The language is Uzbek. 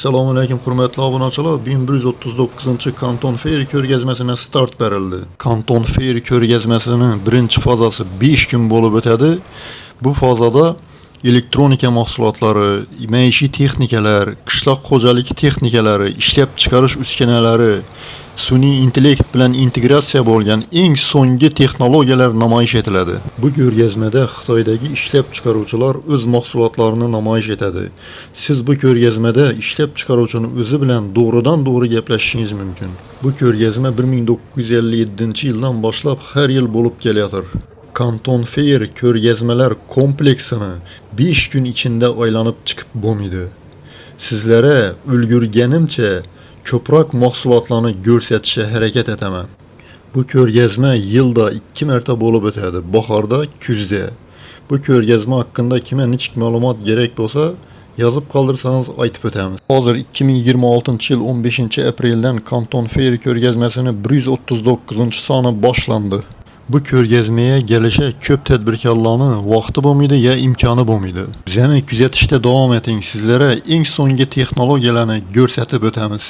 Assalomu alaykum hurmatli obunachilar. 1139 Kanton Fair ko'rgazmasiga start berildi. Kanton Fair ko'rgazmasining birinchi fazasi 5 kun bo'lib o'tadi. Bu fazada elektronika mahsulotlari, maishiy texnikalar, qishloq xo'jaligi texnikalari, ishlab chiqarish uskunalari, sun'iy intellekt bilan integratsiya bo'lgan eng so'nggi texnologiyalar namoyish etiladi. Bu ko'rgazmada Xitoydagi ishlab chiqaruvchilar o'z mahsulotlarini namoyish etadi. Siz bu ko'rgazmada ishlab chiqaruvchini o'zi bilan to'g'ridan-to'g'ri gaplashishingiz mumkin. Bu ko'rgazma 1957-yildan boshlab har yil bo'lib kelayotir. Kanton Fair ko'rgazmalar kompleksini 5 kun ichida aylanib chiqib bo'lmaydi. Sizlara ulgurganimcha ko'proq mahsulotlarni ko'rsatishga harakat etaman. Bu ko'rgazma yilda 2 marta bo'lib o'tadi, bahorda, kuzda. Bu ko'rgazma haqida kimga nechik ma'lumot kerak bo'lsa, yozib qoldirsangiz aytib o'tamiz. Hozir 2026-yil 15-apreldan Kanton Fair ko'rgazmasining 139-soni boshlandi. Bu ko'rgazmaga kelisha ko'p tadbirkorlarning vaqti bo'lmaydi ya imkoni bo'lmaydi. Bizani kuzatishda davom eting. Sizlarga eng so'nggi texnologiyalarni ko'rsatib o'tamiz.